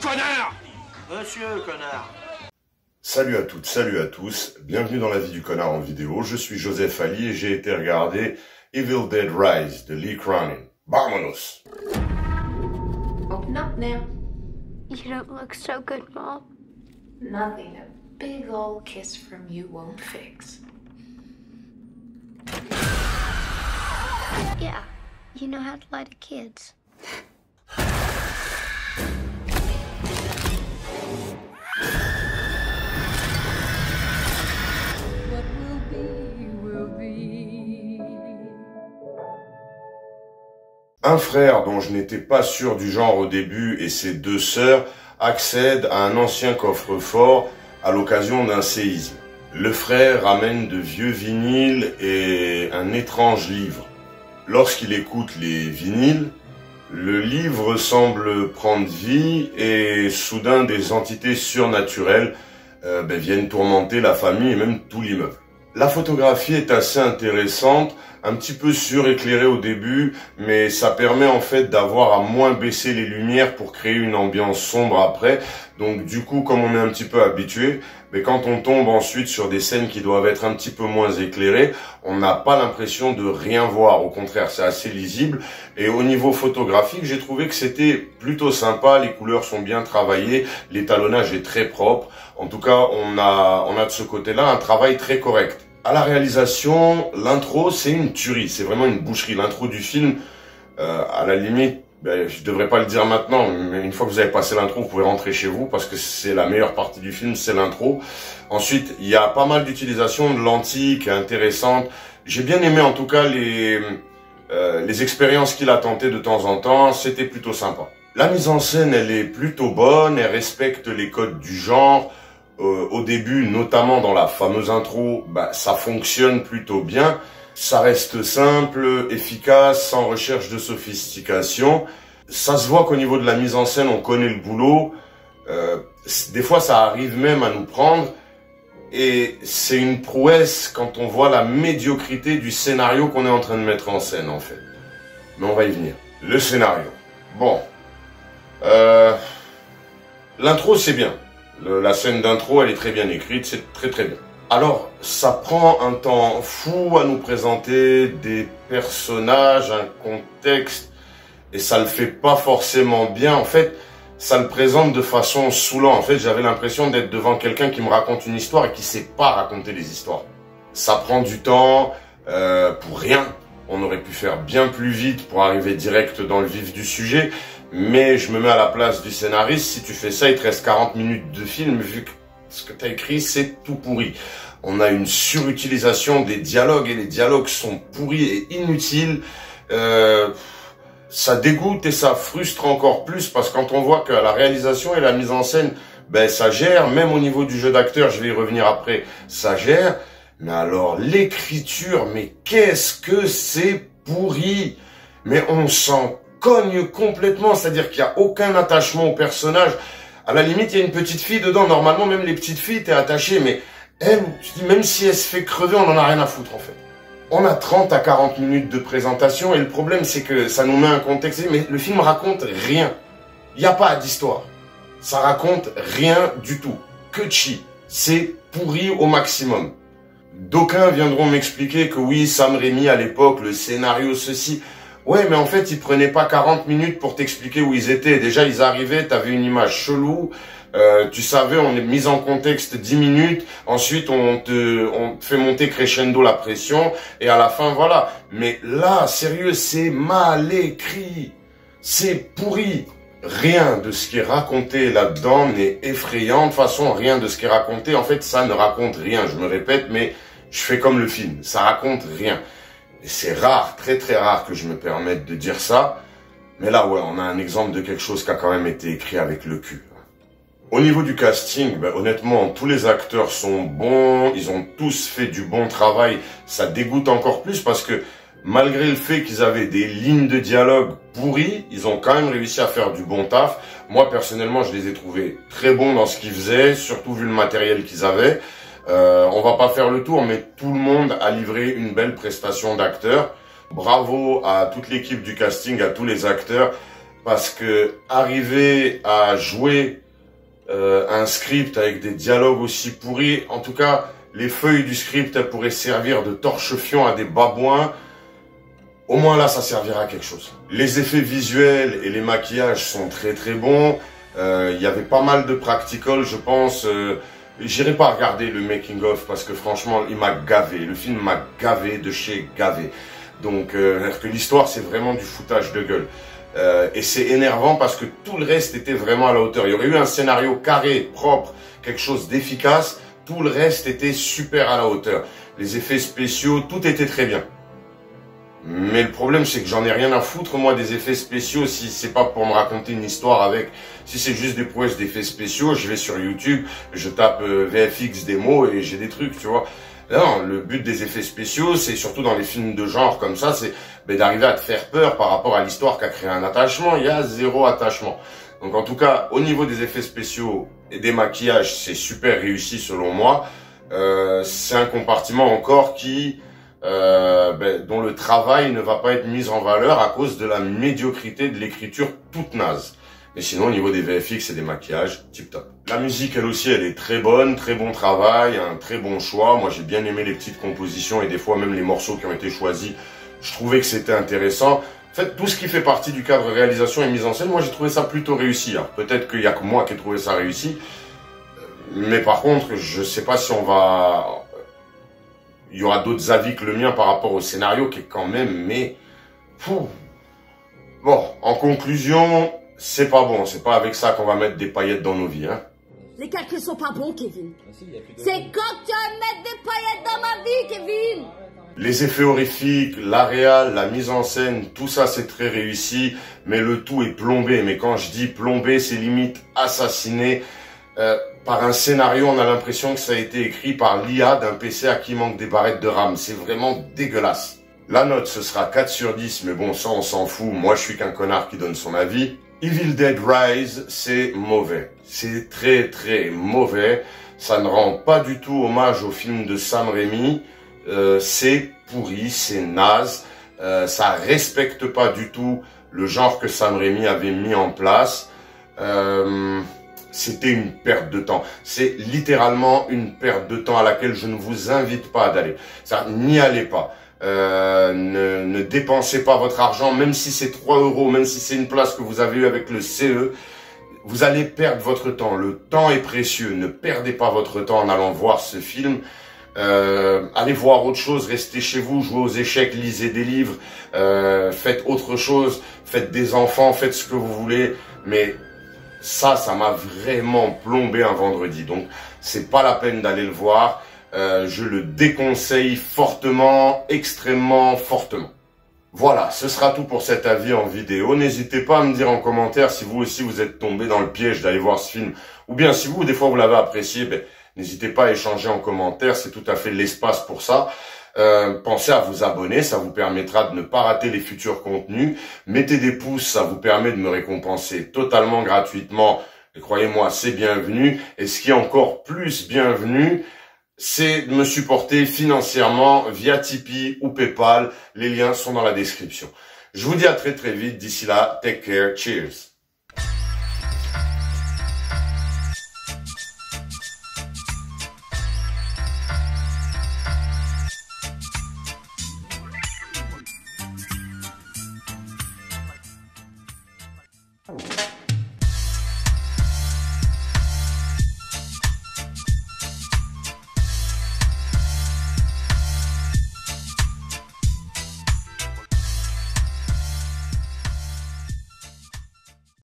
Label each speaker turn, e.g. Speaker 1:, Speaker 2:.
Speaker 1: connard!
Speaker 2: Monsieur, connard.
Speaker 3: Salut à toutes, salut à tous, bienvenue dans la vie du connard en vidéo, je suis Joseph Ali et j'ai été regarder Evil Dead Rise de Lee Cronin. Vamonos!
Speaker 4: Open up now.
Speaker 5: You don't look so good, Mom.
Speaker 4: Nothing a big old kiss from you won't fix.
Speaker 5: Yeah, you know how to lie to kids.
Speaker 4: What will be.
Speaker 3: Un frère dont je n'étais pas sûr du genre au début et ses deux sœurs accèdent à un ancien coffre-fort à l'occasion d'un séisme. Le frère ramène de vieux vinyles et un étrange livre. Lorsqu'il écoute les vinyles, le livre semble prendre vie et soudain des entités surnaturelles viennent tourmenter la famille et même tout l'immeuble. La photographie est assez intéressante, un petit peu suréclairée au début, mais ça permet en fait d'avoir à moins baisser les lumières pour créer une ambiance sombre après. Donc du coup, comme on est un petit peu habitué, mais quand on tombe ensuite sur des scènes qui doivent être un petit peu moins éclairées, on n'a pas l'impression de rien voir. Au contraire, c'est assez lisible. Et au niveau photographique, j'ai trouvé que c'était plutôt sympa. Les couleurs sont bien travaillées, l'étalonnage est très propre. En tout cas, on a de ce côté-là un travail très correct. À la réalisation, l'intro, c'est une tuerie. C'est vraiment une boucherie. L'intro du film, à la limite, je devrais pas le dire maintenant, mais une fois que vous avez passé l'intro, vous pouvez rentrer chez vous parce que c'est la meilleure partie du film, c'est l'intro. Ensuite, il y a pas mal d'utilisation de lentilles qui est intéressante. J'ai bien aimé en tout cas les expériences qu'il a tentées de temps en temps. C'était plutôt sympa. La mise en scène, elle est plutôt bonne. Elle respecte les codes du genre. Au début, notamment dans la fameuse intro, ça fonctionne plutôt bien. Ça reste simple, efficace, sans recherche de sophistication. Ça se voit qu'au niveau de la mise en scène, on connaît le boulot. Des fois, ça arrive même à nous prendre. Et c'est une prouesse quand on voit la médiocrité du scénario qu'on est en train de mettre en scène, en fait. Mais on va y venir. Le scénario. Bon. L'intro, c'est bien. La scène d'intro, elle est très bien écrite, c'est très très bien. Alors, ça prend un temps fou à nous présenter des personnages, un contexte, et ça le fait pas forcément bien. En fait, ça le présente de façon saoulante. En fait, j'avais l'impression d'être devant quelqu'un qui me raconte une histoire et qui sait pas raconter les histoires. Ça prend du temps pour rien. On aurait pu faire bien plus vite pour arriver direct dans le vif du sujet. Mais je me mets à la place du scénariste. Si tu fais ça, il te reste 40 minutes de film, vu que ce que tu as écrit, c'est tout pourri. On a une surutilisation des dialogues et les dialogues sont pourris et inutiles. Ça dégoûte et ça frustre encore plus parce que quand on voit que la réalisation et la mise en scène, ça gère. Même au niveau du jeu d'acteur, je vais y revenir après, ça gère. Mais alors l'écriture, mais qu'est-ce que c'est pourri. Mais on s'en cogne complètement, c'est-à-dire qu'il n'y a aucun attachement au personnage. À la limite, il y a une petite fille dedans. Normalement, même les petites filles, t'es attaché, mais elle, même si elle se fait crever, on en a rien à foutre, en fait. On a 30 à 40 minutes de présentation, et le problème, c'est que ça nous met un contexte, mais le film raconte rien. Il n'y a pas d'histoire. Ça raconte rien du tout. Que chi. C'est pourri au maximum. D'aucuns viendront m'expliquer que oui, Sam Raimi, à l'époque, le scénario, ceci. Ouais, mais en fait, ils prenaient pas 40 minutes pour t'expliquer où ils étaient. Déjà, ils arrivaient, t'avais une image chelou. Tu savais, on est mis en contexte 10 minutes. Ensuite, on te fait monter crescendo la pression. Et à la fin, voilà. Mais là, sérieux, c'est mal écrit. C'est pourri. Rien de ce qui est raconté là-dedans n'est effrayant. De toute façon, rien de ce qui est raconté, en fait, ça ne raconte rien. Je me répète, mais je fais comme le film. Ça raconte rien. Et c'est rare, très très rare que je me permette de dire ça. Mais là, ouais, on a un exemple de quelque chose qui a quand même été écrit avec le cul. Au niveau du casting, honnêtement, tous les acteurs sont bons. Ils ont tous fait du bon travail. Ça dégoûte encore plus parce que malgré le fait qu'ils avaient des lignes de dialogue pourries, ils ont quand même réussi à faire du bon taf. Moi, personnellement, je les ai trouvés très bons dans ce qu'ils faisaient, surtout vu le matériel qu'ils avaient. On va pas faire le tour, mais tout le monde a livré une belle prestation d'acteur. Bravo à toute l'équipe du casting, à tous les acteurs. parce que arriver à jouer un script avec des dialogues aussi pourris, en tout cas, les feuilles du script, elles pourraient servir de torche-fion à des babouins. Au moins là, ça servira à quelque chose. Les effets visuels et les maquillages sont très très bons. Il y avait pas mal de practical, je pense. J'irai pas regarder le making of parce que franchement, il m'a gavé. Le film m'a gavé de chez gavé. Donc, que l'histoire, c'est vraiment du foutage de gueule. Et c'est énervant parce que tout le reste était vraiment à la hauteur. Il y aurait eu un scénario carré, propre, quelque chose d'efficace. Tout le reste était super à la hauteur. Les effets spéciaux, tout était très bien. Mais le problème, c'est que j'en ai rien à foutre, moi, des effets spéciaux, si c'est pas pour me raconter une histoire avec. Si c'est juste des prouesses d'effets spéciaux, je vais sur YouTube, je tape VFX démo et j'ai des trucs, tu vois. Non, le but des effets spéciaux, c'est surtout dans les films de genre comme ça, c'est d'arriver à te faire peur par rapport à l'histoire qui a créé un attachement. Il y a zéro attachement. Donc en tout cas, au niveau des effets spéciaux et des maquillages, c'est super réussi selon moi. C'est un compartiment encore qui... dont le travail ne va pas être mis en valeur à cause de la médiocrité de l'écriture toute naze. Mais sinon, au niveau des VFX et des maquillages, tip top. La musique, elle aussi, elle est très bonne, très bon travail, un très bon choix. Moi, j'ai bien aimé les petites compositions et des fois même les morceaux qui ont été choisis. Je trouvais que c'était intéressant. En fait, tout ce qui fait partie du cadre réalisation et mise en scène, moi, j'ai trouvé ça plutôt réussi. Hein. Peut-être qu'il y a que moi qui ai trouvé ça réussi. Mais par contre, je sais pas si on va... Il y aura d'autres avis que le mien par rapport au scénario qui est quand même, mais... Bon, en conclusion, c'est pas bon. C'est pas avec ça qu'on va mettre des paillettes dans nos vies, hein.
Speaker 1: Les calculs sont pas bons, Kevin. C'est quand tu vas mettre des paillettes dans ma vie, Kevin.
Speaker 3: Les effets horrifiques, la réal, la mise en scène, tout ça c'est très réussi, mais le tout est plombé. Mais quand je dis plombé, c'est limite assassiné. Par un scénario, on a l'impression que ça a été écrit par l'IA d'un PC à qui manque des barrettes de RAM. C'est vraiment dégueulasse. La note, ce sera 4 sur 10, mais bon, ça, on s'en fout. Moi, je suis qu'un connard qui donne son avis. Evil Dead Rise, c'est mauvais. C'est très, très mauvais. Ça ne rend pas du tout hommage au film de Sam Raimi. C'est pourri, c'est naze. Ça respecte pas du tout le genre que Sam Raimi avait mis en place. C'était une perte de temps. C'est littéralement une perte de temps à laquelle je ne vous invite pas d'aller. Ça, n'y allez pas. Ne dépensez pas votre argent, même si c'est 3 €, même si c'est une place que vous avez eue avec le CE. Vous allez perdre votre temps. Le temps est précieux. Ne perdez pas votre temps en allant voir ce film. Allez voir autre chose, restez chez vous, jouez aux échecs, lisez des livres, faites autre chose, faites des enfants, faites ce que vous voulez. Mais ça m'a vraiment plombé un vendredi. Donc, c'est pas la peine d'aller le voir. Je le déconseille fortement, extrêmement fortement. Voilà, ce sera tout pour cet avis en vidéo. N'hésitez pas à me dire en commentaire si vous aussi vous êtes tombé dans le piège d'aller voir ce film. Ou bien si vous, des fois, vous l'avez apprécié, n'hésitez pas à échanger en commentaire. C'est tout à fait l'espace pour ça. Pensez à vous abonner, ça vous permettra de ne pas rater les futurs contenus. Mettez des pouces, ça vous permet de me récompenser totalement gratuitement. Et croyez-moi, c'est bienvenu. Et ce qui est encore plus bienvenu, c'est de me supporter financièrement via Tipeee ou PayPal. Les liens sont dans la description. Je vous dis à très très vite. D'ici là, take care. Cheers.